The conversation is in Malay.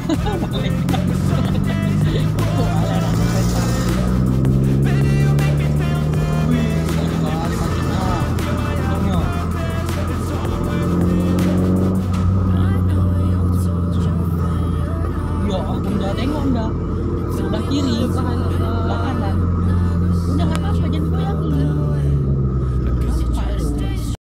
Balik. Oh, ala na sa pesta. Wih, lagi kali makin Tunggu. Yo, aku udah tengok udah. Sebelah kiri.